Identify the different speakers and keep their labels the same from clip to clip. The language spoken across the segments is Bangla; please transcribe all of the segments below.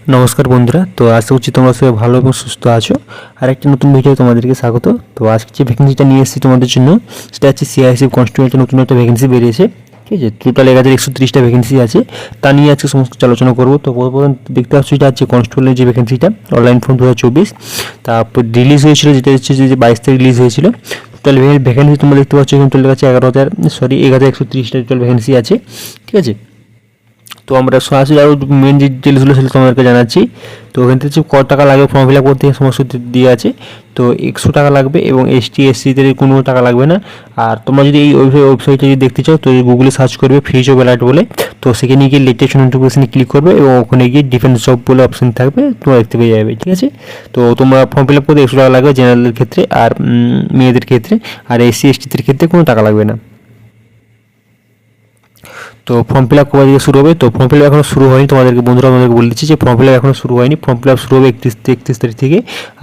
Speaker 1: নমস্কার বন্ধুরা, তো আশা করছি তোমরা সবাই ভালো এবং সুস্থ আছো। আর একটা নতুন ভিডিও তোমাদেরকে স্বাগত। তো আজকে যে ভ্যাকেন্সিটা নিয়ে এসেছি তোমাদের জন্য, সেটা হচ্ছে সিআইএসএফ কনস্টেবল নতুন একটা ভ্যাকেন্সি বেরিয়েছে। ঠিক আছে, টোটাল 1130টা ভ্যাকেন্সি আছে, তা নিয়ে আজকে সমস্ত আলোচনা করবো। তো প্রথম দেখতে পাচ্ছি এটা হচ্ছে কনস্টেবলের যে ভ্যাকেন্সিটা, অনলাইন ফর্ম 2024, তারপর রিলিজ হয়েছিল, যেটা হচ্ছে যে 22 তারিখ রিলিজ হয়েছিল। টোটাল ভ্যাকেন্সি তোমরা দেখতে পাচ্ছ এখানে টোটাল আছে 11,130টা টোটাল ভ্যাকেন্সি আছে। ঠিক আছে, তো আমরা সরাসরি আরও মেন যে ডিটেলসগুলো সেগুলো তোমাদেরকে জানাচ্ছি। তো ওখান থেকে কত টাকা লাগবে ফর্ম ফিল আপ করতে সমস্ত দিয়ে আছে। তো 100 টাকা লাগবে এবং এসটি এসসিদের কোনো টাকা লাগবে না। আর তোমরা যদি এই ওয়েবসাইটে যদি দেখতে চাও তো গুগলে সার্চ করবে ফ্রি জব অ্যালার্ট বলে। তো সেখানে গিয়ে লেটেস্ট নোটিফিকেশনে ক্লিক করবে এবং ওখানে গিয়ে ডিফেন্স জব বলে অপশন থাকবে, তোমরা দেখতে পেয়ে যাবে। ঠিক আছে, তো তোমরা ফর্ম ফিল আপ করতে 100 টাকা লাগবে জেনারেলের ক্ষেত্রে আর মেয়েদের ক্ষেত্রে, আর এসসি এসটিদের ক্ষেত্রে কোনো টাকা লাগবে না। তো ফর্ম ফিল আপ কবে থেকে শুরু হবে? তো ফর্ম ফিল আপ এখনও শুরু হয়নি, তোমাদেরকে বন্ধুরা আমাদেরকে বলে দিচ্ছি যে ফর্ম ফিল আপ এখনও শুরু হয়নি। ফর্ম ফিল আপ শুরু হবে 31 তারিখ থেকে,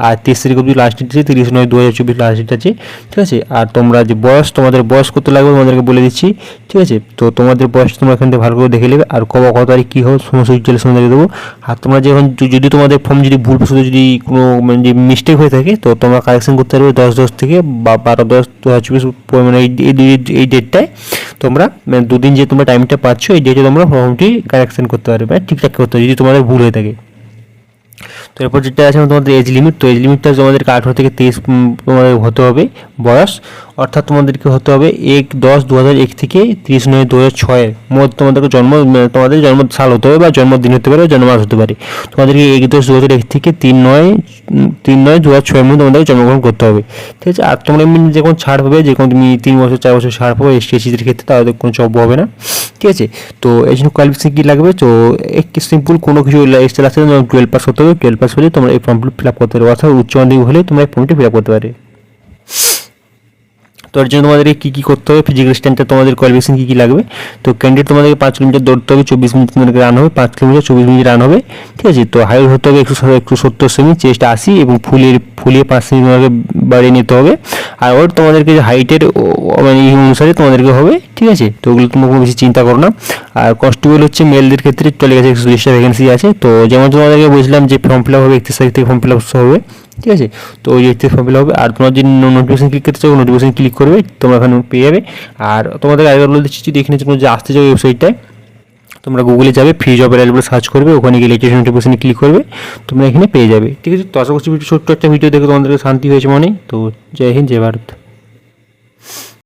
Speaker 1: আর 23 তারিখ অবধি লাস্ট ডেট আছে, 30/9/2024 লাস্ট ডেট আছে। ঠিক আছে, আর তোমরা যে বয়স, তোমাদের বয়স কত লাগবে তোমাদেরকে বলে দিচ্ছি। ঠিক আছে, তো তোমাদের বয়স তোমরা এখান থেকে ভালো করে দেখে নেবে, আর কত তারিখ কী হবে সমস্ত ডিটেলস তোমাদেরকে দেবো। আর তোমরা যখন যদি তোমাদের ফর্ম যদি ভুল প্রসূত যদি কোনো যে মিস্টেক হয়ে থাকে, তো তোমরা কারেকশন করতে পারবে 10/10 থেকে বা 12/10/2024, মানে এই ডেটটায় তোমরা দুদিন যে তোমরা টাইমটা পাচ্ছ এই ডেটে তোমরা ফর্মটি কারেকশন করতে পারবে, ঠিকঠাক করতে পারবে যদি তোমাদের ভুল হয়ে থাকে। তো এরপর যেটা আছে তোমাদের এজ লিমিট, তো এজ লিমিটটা তোমাদেরকে 18 থেকে 23 তোমাদের হতে হবে বয়স, অর্থাৎ তোমাদেরকে হতে হবে 1/10/2001 থেকে 30/9/2006 মধ্যে তোমাদেরকে তোমাদের জন্ম সাল হতে হবে বা জন্মদিন হতে পারে, জন্মমাস হতে পারে। তোমাদেরকে 1/10/2001 থেকে 3/9/2006 মধ্যে তোমাদেরকে জন্মগ্রহণ করতে হবে। ঠিক আছে, আর তোমরা এমনি যে কোনো ছাড় পাবে, যে কোনো তুমি 3 বছর 4 বছর ছাড় পাবে এসটি এসসিদের ক্ষেত্রে, তাদের কোনো জব হবে না। ঠিক আছে, তো এই জন্য কোয়ালিফিকেশন কী লাগবে? তো একটি সিম্পল কোনো কিছু এক্সট্রা লাগছে না, 12 পাস হতে হবে। 12 পাস হলে তোমরা এই ফর্মটি ফিল আপ করতে পারবে, অর্থাৎ উচ্চ মাধ্যমিক হলে তোমরা এই ফর্মটি ফিল আপ করতে পারবে। তো এর জন্য তোমাদেরকে কী করতে হবে, ফিজিক্যাল স্ট্যান্ডটা তোমাদের কোয়ালিফিকেশন কী লাগবে? তো ক্যান্ডিডেট তোমাদেরকে 5 কিলোমিটার দৌড়তে হবে, 24 মিনিট তোমাদেরকে রান হবে, 5 কিলোমিটার 24 মিনিট রান হবে। ঠিক আছে, তো হাইট হতে হবে 170 সেমি, চেস্ট 80 এবং ফুলিয়ে 5 সেমি তোমাদেরকে বাড়িয়ে নিতে হবে। আর ওর তোমাদেরকে যে হাইটের মানে এই অনুসারে তোমাদেরকে হবে। ঠিক আছে, তো ওগুলো তোমরা কোনো বেশি চিন্তা করো না। আর কনস্টেবল হচ্ছে মেলদের ক্ষেত্রে চলে গেছে 140টা ভ্যাকেন্সি আছে। তো যেমন তোমাদেরকে বলছিলাম যে ফর্ম ফিল আপ হবে 31 তারিখ থেকে ফর্ম ফিল আপ হবে। ঠিক আছে, তো ওই 31 ফর্ম ফিল হবে। আর তোমরা যদি নোটিফিকেশন ক্লিক করতে চাও নোটিফিকেশন ক্লিক করবে, তোমরা এখানে পেয়ে যাবে। আর তোমাদের আগের বলে দিচ্ছি, যদি এখানে তোমরা যে আসতে চাও ওয়েবসাইটটায়, তোমরা গুগলে যাবে, ফ্রি জব অ্যালার্ট বলে সার্চ করবে, ওখানে গিয়ে লেটেস্ট নোটিফিকেশনে ক্লিক করবে, তোমরা এখানে পেয়ে যাবে। ঠিক আছে, তো আশা করছি ছোট্ট একটা ভিডিও দেখে তোমাদেরকে শান্তি হয়েছে মনে। তো জয় হিন্দ, জয় ভারত।